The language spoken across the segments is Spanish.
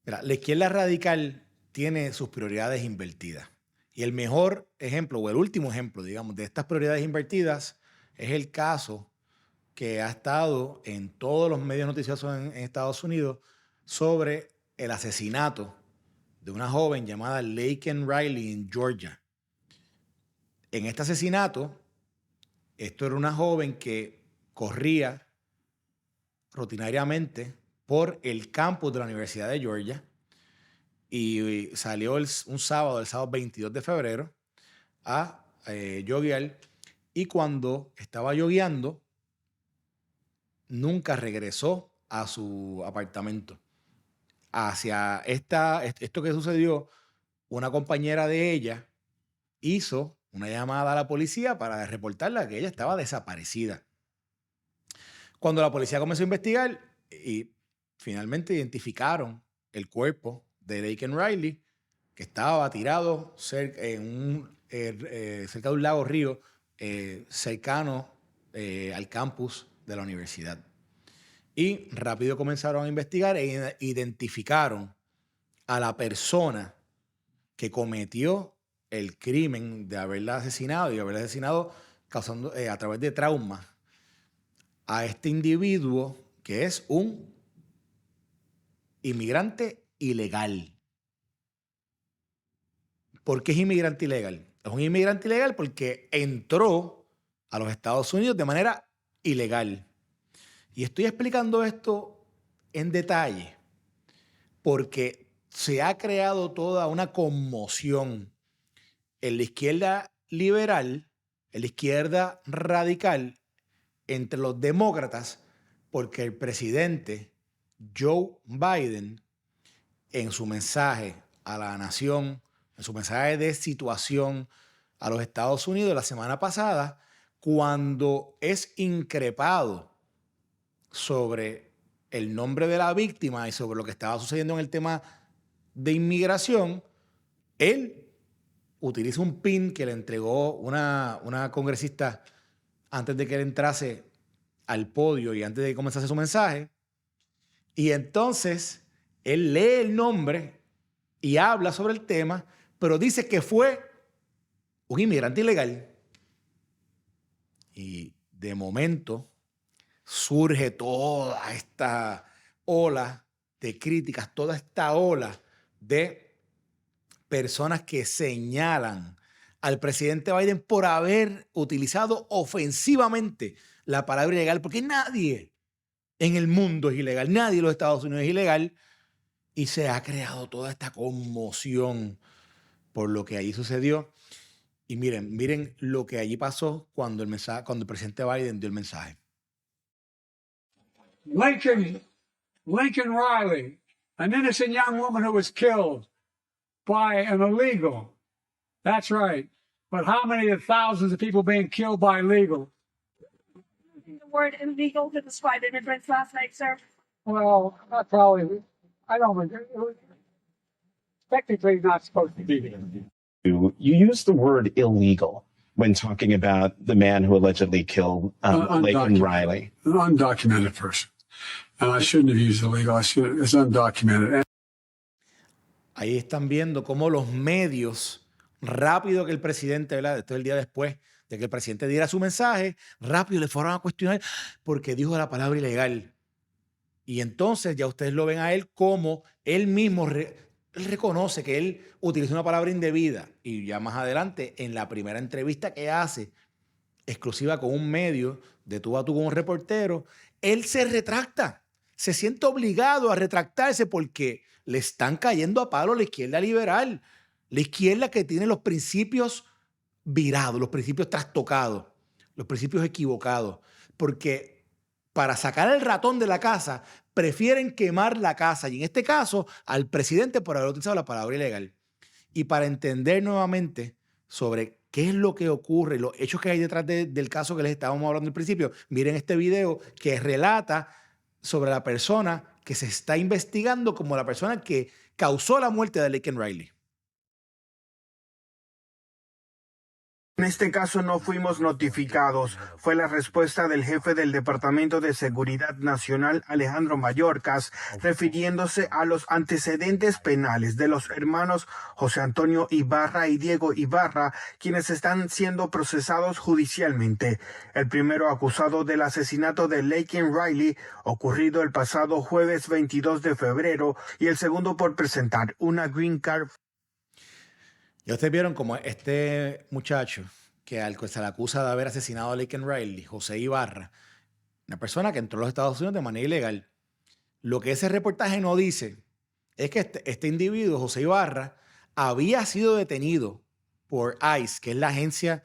Mira, la izquierda radical tiene sus prioridades invertidas. Y el mejor ejemplo, o el último ejemplo, digamos, de estas prioridades invertidas es el caso que ha estado en todos los medios noticiosos en Estados Unidos sobre el asesinato de una joven llamada Laken Riley en Georgia. En este asesinato, esto era una joven que corría rutinariamente por el campus de la Universidad de Georgia y salió un sábado, el sábado 22 de febrero, a joguear. Y cuando estaba jogueando, nunca regresó a su apartamento. Esto que sucedió, una compañera de ella hizo una llamada a la policía para reportarla que ella estaba desaparecida. Cuando la policía comenzó a investigar y finalmente identificaron el cuerpo de Laken Riley, que estaba tirado cerca de un lago río cercano al campus de la universidad. Y rápido comenzaron a investigar e identificaron a la persona que cometió el crimen de haberla asesinado causando, a través de traumas a este individuo que es un inmigrante ilegal. ¿Por qué es inmigrante ilegal? Es un inmigrante ilegal porque entró a los Estados Unidos de manera ilegal. Y estoy explicando esto en detalle porque se ha creado toda una conmoción en la izquierda liberal, en la izquierda radical, entre los demócratas, porque el presidente Joe Biden, en su mensaje a la nación, en su mensaje de situación a los Estados Unidos la semana pasada, cuando es increpado sobre el nombre de la víctima y sobre lo que estaba sucediendo en el tema de inmigración, él utiliza un pin que le entregó una congresista antes de que él entrase al podio y antes de que comenzase su mensaje. Y entonces él lee el nombre y habla sobre el tema, pero dice que fue un inmigrante ilegal. Y de momento surge toda esta ola de críticas, toda esta ola de personas que señalan al presidente Biden por haber utilizado ofensivamente la palabra ilegal, porque nadie en el mundo es ilegal, nadie en los Estados Unidos es ilegal, y se ha creado toda esta conmoción por lo que allí sucedió. Y miren lo que allí pasó cuando el presidente Biden dio el mensaje. Lincoln Riley, an innocent young woman who was killed by an illegal. That's right. But how many of thousands of people being killed by illegal? The word illegal to describe immigrants last night, sir? Well, not probably. I don't. It was technically not supposed to be there. You used the word illegal when talking about the man who allegedly killed Laken Riley. An undocumented person. And I shouldn't have used illegal. It's undocumented. Ahí están viendo cómo los medios, rápido que el presidente, ¿verdad? Esto es el día después de que el presidente diera su mensaje, rápido le fueron a cuestionar porque dijo la palabra ilegal. Y entonces ya ustedes lo ven a él como él mismo él reconoce que él utilizó una palabra indebida. Y ya más adelante, en la primera entrevista que hace, exclusiva con un medio, de tú a tú con un reportero, él se retracta, se siente obligado a retractarse porque le están cayendo a palo a la izquierda liberal, la izquierda que tiene los principios virados, los principios trastocados, los principios equivocados, porque para sacar el ratón de la casa prefieren quemar la casa y en este caso al presidente por haber utilizado la palabra ilegal. Y para entender nuevamente sobre qué es lo que ocurre, los hechos que hay detrás del caso que les estábamos hablando al principio, miren este video que relata sobre la persona que se está investigando como la persona que causó la muerte de Laken Riley. En este caso no fuimos notificados. Fue la respuesta del jefe del Departamento de Seguridad Nacional, Alejandro Mayorkas, refiriéndose a los antecedentes penales de los hermanos José Antonio Ibarra y Diego Ibarra, quienes están siendo procesados judicialmente. El primero acusado del asesinato de Laken Riley, ocurrido el pasado jueves 22 de febrero, y el segundo por presentar una green card. Ya ustedes vieron como este muchacho que al que se le acusa de haber asesinado a Laken Riley, José Ibarra, una persona que entró a los Estados Unidos de manera ilegal. Lo que ese reportaje no dice es que este individuo, José Ibarra, había sido detenido por ICE, que es la agencia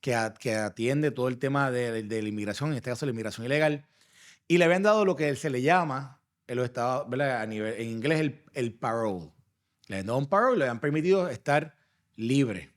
que atiende todo el tema de la inmigración, en este caso la inmigración ilegal, y le habían dado lo que se le llama en los Estados, ¿verdad? En inglés el parole. Le habían dado un parole y le habían permitido estar libre.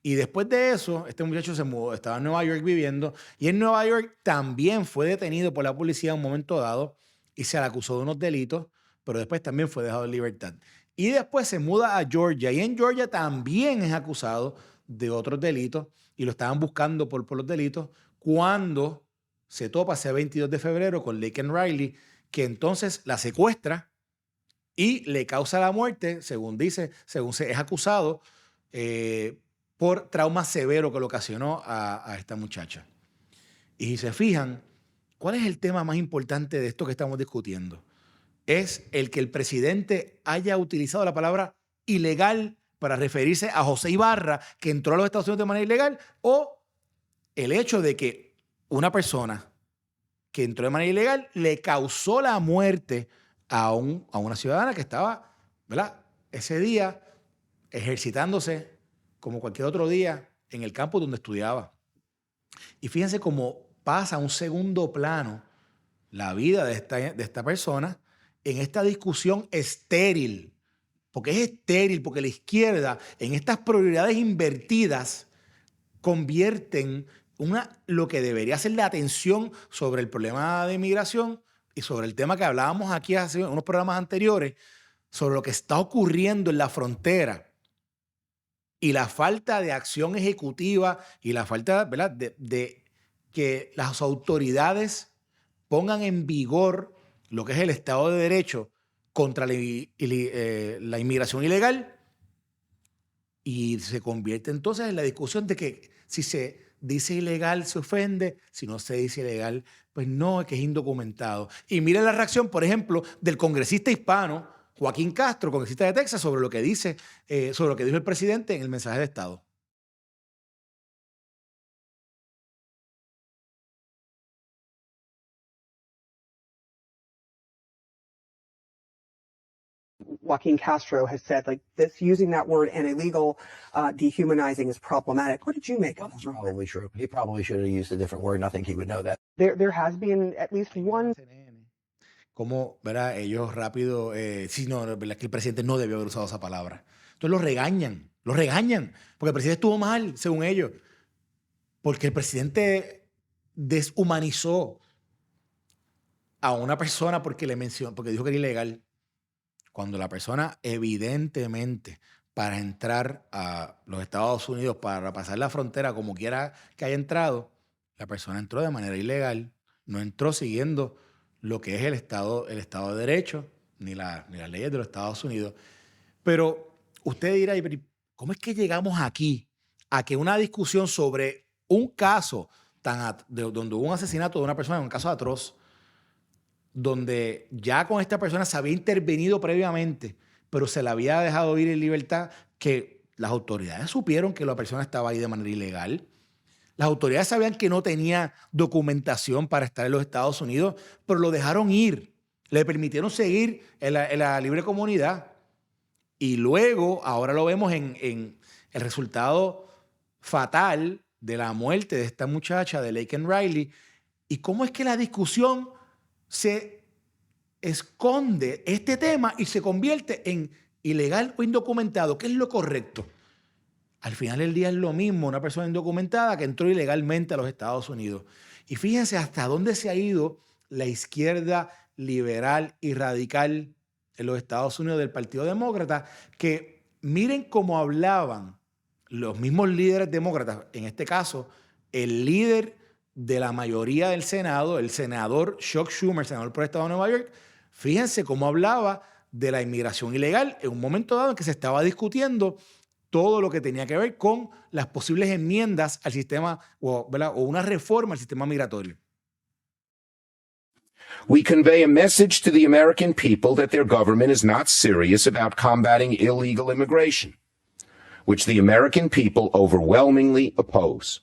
Y después de eso, este muchacho se mudó, estaba en Nueva York viviendo, y en Nueva York también fue detenido por la policía en un momento dado y se le acusó de unos delitos, pero después también fue dejado en libertad. Y después se muda a Georgia, y en Georgia también es acusado de otros delitos, y lo estaban buscando por los delitos, cuando se topa ese 22 de febrero con Laken Riley, que entonces la secuestra y le causa la muerte, según dice, según se es acusado, por trauma severo que le ocasionó a esta muchacha. Y si se fijan, ¿cuál es el tema más importante de esto que estamos discutiendo? Es el que el presidente haya utilizado la palabra ilegal para referirse a José Ibarra, que entró a los Estados Unidos de manera ilegal, o el hecho de que una persona que entró de manera ilegal le causó la muerte a una ciudadana que estaba, ¿verdad?, ese día ejercitándose como cualquier otro día en el campo donde estudiaba. Y fíjense cómo pasa a un segundo plano la vida de esta persona en esta discusión estéril. Porque es estéril, porque la izquierda, en estas prioridades invertidas, convierten lo que debería ser la atención sobre el problema de inmigración y sobre el tema que hablábamos aquí hace unos programas anteriores, sobre lo que está ocurriendo en la frontera y la falta de acción ejecutiva y la falta, ¿verdad?, de que las autoridades pongan en vigor lo que es el Estado de Derecho contra la inmigración ilegal, y se convierte entonces en la discusión de que si se dice ilegal se ofende, si no se dice ilegal, pues no, es que es indocumentado. Y miren la reacción, por ejemplo, del congresista hispano Joaquín Castro, congresista de Texas, sobre lo que dice, sobre lo que dijo el presidente en el mensaje de Estado. Joaquin Castro has said, like, this, using that word and illegal, dehumanizing is problematic. What did you make of That's that? probably true. He probably should have used a different word, and I think he would know that. There has been at least one. Como, ¿verdad?, ellos rápido, sí, no, ¿verdad?, que el presidente no debió haber usado esa palabra. Entonces lo regañan, porque el presidente estuvo mal, según ellos, porque el presidente deshumanizó a una persona porque le mencionó, porque dijo que era ilegal, cuando la persona evidentemente para entrar a los Estados Unidos, para pasar la frontera como quiera que haya entrado, la persona entró de manera ilegal, no entró siguiendo lo que es el Estado de Derecho, ni las leyes de los Estados Unidos. Pero usted dirá, ¿cómo es que llegamos aquí a que una discusión sobre un caso donde hubo un asesinato de una persona, un caso atroz, donde ya con esta persona se había intervenido previamente, pero se la había dejado ir en libertad, que las autoridades supieron que la persona estaba ahí de manera ilegal? Las autoridades sabían que no tenía documentación para estar en los Estados Unidos, pero lo dejaron ir. Le permitieron seguir en la libre comunidad. Y luego, ahora lo vemos en el resultado fatal de la muerte de esta muchacha, de Laken Riley. ¿Y cómo es que la discusión se esconde este tema y se convierte en ilegal o indocumentado? ¿Qué es lo correcto? Al final del día es lo mismo una persona indocumentada que entró ilegalmente a los Estados Unidos. Y fíjense hasta dónde se ha ido la izquierda liberal y radical en los Estados Unidos del Partido Demócrata, que miren cómo hablaban los mismos líderes demócratas, en este caso, el líder de la mayoría del Senado, el senador Chuck Schumer, senador por el estado de Nueva York, fíjense cómo hablaba de la inmigración ilegal en un momento dado en que se estaba discutiendo todo lo que tenía que ver con las posibles enmiendas al sistema, ¿verdad?, o una reforma al sistema migratorio. We convey a message to the American people that their government is not serious about combating illegal immigration, which the American people overwhelmingly oppose.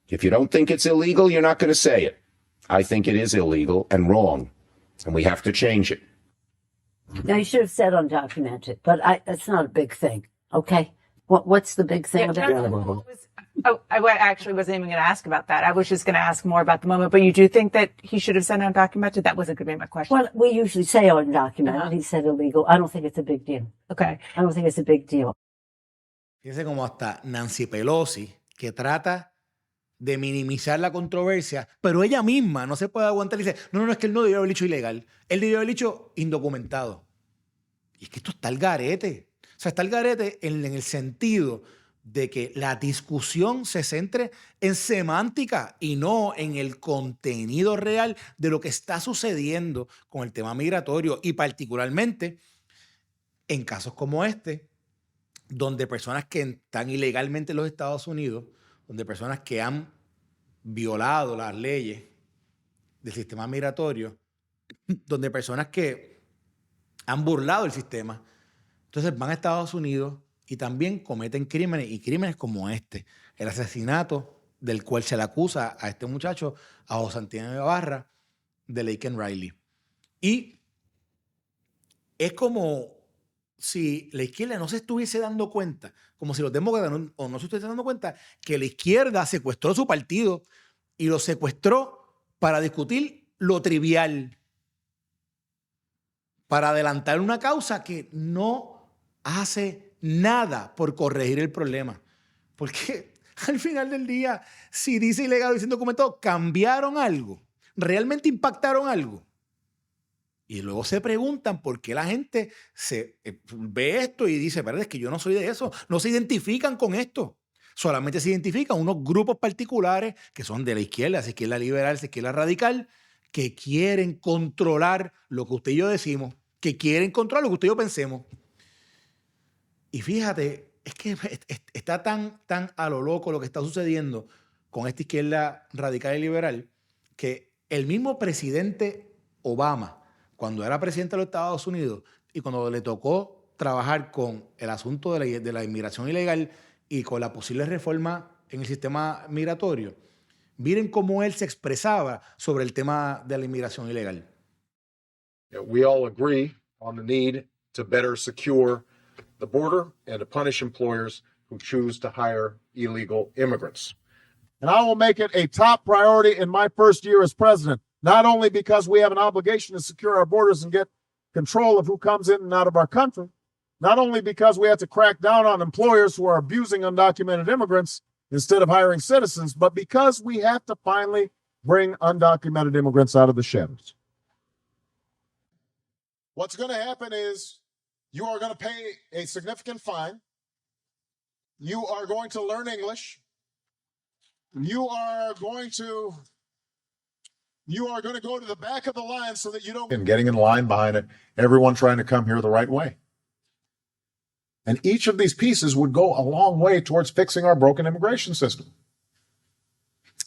If you don't think it's illegal, you're not going to say it. I think it is illegal and wrong, and we have to change it. Now, you should have said undocumented, but that's not a big thing, okay? What's the big thing about it? I actually wasn't even going to ask about that. I was just going to ask more about the moment. But you do think that he should have said undocumented? That wasn't going to be my question. Well, we usually say undocumented. He said illegal. I don't think it's a big deal. Okay. I don't think it's a big deal. Fíjense como hasta Nancy Pelosi, que trata de minimizar la controversia, pero ella misma no se puede aguantar y dice, no, es que él no debió haber dicho ilegal. Él debió haber dicho indocumentado. Y es que esto está al garete. O sea, está al garete en el sentido de que la discusión se centre en semántica y no en el contenido real de lo que está sucediendo con el tema migratorio y particularmente en casos como este, donde personas que están ilegalmente en los Estados Unidos, donde personas que han violado las leyes del sistema migratorio, donde personas que han burlado el sistema, entonces van a Estados Unidos y también cometen crímenes, y crímenes como este, el asesinato del cual se le acusa a este muchacho, a José Antonio Ibarra, de Laken Riley. Y es como si la izquierda no se estuviese dando cuenta, como si los demócratas no se estuviesen dando cuenta que la izquierda secuestró su partido y lo secuestró para discutir lo trivial, para adelantar una causa que no hace nada por corregir el problema. Porque al final del día, si dice ilegal o dice indocumentado, ¿cambiaron algo? ¿Realmente impactaron algo? Y luego se preguntan por qué la gente ve esto y dice, pero es que yo no soy de eso. No se identifican con esto. Solamente se identifican unos grupos particulares que son de la izquierda liberal, la izquierda radical, que quieren controlar lo que usted y yo decimos, que quieren controlar lo que usted y yo pensemos. Y fíjate, es que está tan a lo loco lo que está sucediendo con esta izquierda radical y liberal, que el mismo presidente Obama, cuando era presidente de los Estados Unidos y cuando le tocó trabajar con el asunto de la inmigración ilegal y con la posible reforma en el sistema migratorio, miren cómo él se expresaba sobre el tema de la inmigración ilegal. We all agree on the need to better secure the border and to punish employers who choose to hire illegal immigrants. And I will make it a top priority in my first year as president, not only because we have an obligation to secure our borders and get control of who comes in and out of our country, not only because we have to crack down on employers who are abusing undocumented immigrants instead of hiring citizens, but because we have to finally bring undocumented immigrants out of the shadows. What's going to happen is you are going to pay a significant fine. You are going to learn English. You are going to go to the back of the line so that you don't... And getting in line behind it, everyone trying to come here the right way. And each of these pieces would go a long way towards fixing our broken immigration system.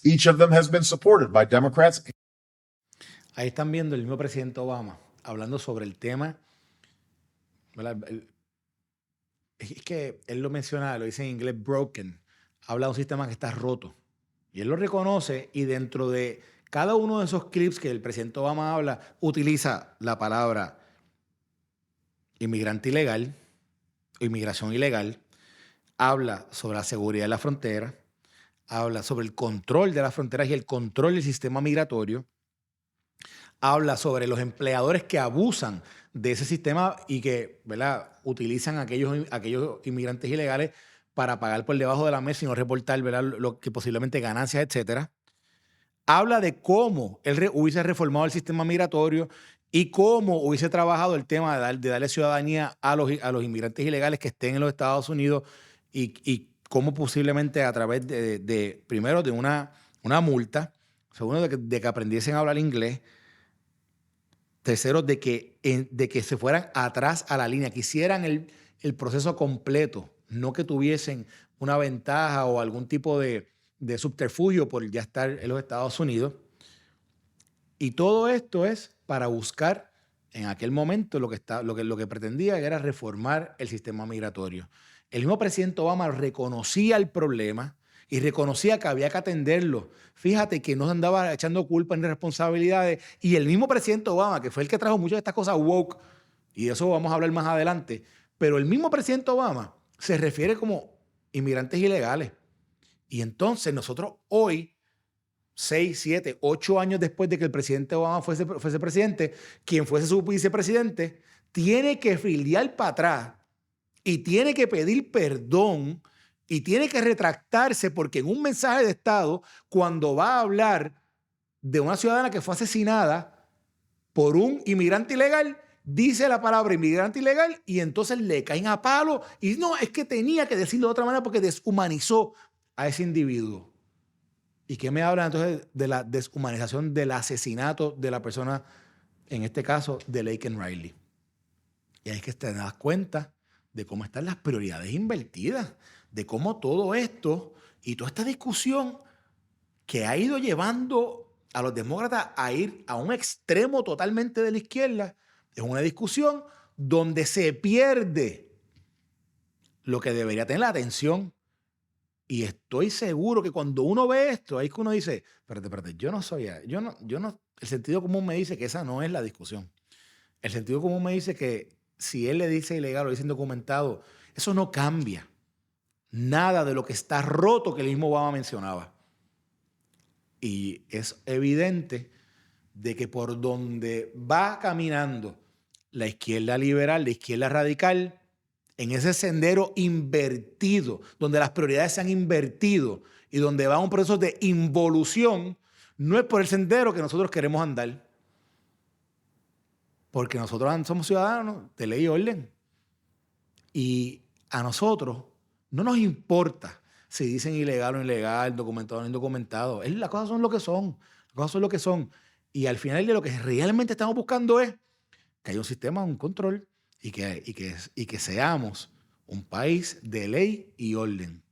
Each of them has been supported by Democrats. Ahí están viendo el mismo presidente Obama hablando sobre el tema. Es que él lo menciona, lo dice en inglés broken. Habla de un sistema que está roto. Y él lo reconoce y dentro de cada uno de esos clips que el presidente Obama habla, utiliza la palabra inmigrante ilegal, inmigración ilegal, habla sobre la seguridad de la frontera, habla sobre el control de las fronteras y el control del sistema migratorio, habla sobre los empleadores que abusan de ese sistema y que, ¿verdad?, utilizan a aquellos inmigrantes ilegales para pagar por debajo de la mesa y no reportar, ¿verdad?, lo que posiblemente ganancias, etcétera. Habla de cómo él hubiese reformado el sistema migratorio y cómo hubiese trabajado el tema de darle ciudadanía a los inmigrantes ilegales que estén en los Estados Unidos y cómo posiblemente a través primero, de una multa, segundo, de que aprendiesen a hablar inglés, tercero, de que se fueran atrás a la línea, que hicieran el proceso completo, no que tuviesen una ventaja o algún tipo de subterfugio por ya estar en los Estados Unidos. Y todo esto es para buscar en aquel momento lo que pretendía era reformar el sistema migratorio. El mismo presidente Obama reconocía el problema y reconocía que había que atenderlo. Fíjate que no se andaba echando culpa ni responsabilidades. Y el mismo presidente Obama, que fue el que trajo muchas de estas cosas woke, y de eso vamos a hablar más adelante, pero el mismo presidente Obama se refiere como inmigrantes ilegales. Y entonces nosotros hoy, 6, 7, 8 años después de que el presidente Obama fuese presidente, quien fuese su vicepresidente, tiene que filiar para atrás y tiene que pedir perdón y tiene que retractarse porque en un mensaje de Estado, cuando va a hablar de una ciudadana que fue asesinada por un inmigrante ilegal, dice la palabra inmigrante ilegal y entonces le caen a palo y no, es que tenía que decirlo de otra manera porque deshumanizó a ese individuo. ¿Y qué me hablan entonces de la deshumanización del asesinato de la persona, en este caso, de Laken Riley? Y ahí es que te das cuenta de cómo están las prioridades invertidas, de cómo todo esto y toda esta discusión que ha ido llevando a los demócratas a ir a un extremo totalmente de la izquierda, es una discusión donde se pierde lo que debería tener la atención. Y estoy seguro que cuando uno ve esto, ahí es que uno dice, espérate, yo no, el sentido común me dice que esa no es la discusión. El sentido común me dice que si él le dice ilegal o dice indocumentado, eso no cambia nada de lo que está roto que el mismo Obama mencionaba. Y es evidente de que por donde va caminando la izquierda liberal, la izquierda radical, en ese sendero invertido, donde las prioridades se han invertido y donde va un proceso de involución, no es por el sendero que nosotros queremos andar. Porque nosotros somos ciudadanos de ley y orden. Y a nosotros no nos importa si dicen ilegal o ilegal, documentado o no indocumentado. Las cosas son lo que son. Las cosas son lo que son. Y al final de lo que realmente estamos buscando es que haya un sistema, un control y que seamos un país de ley y orden.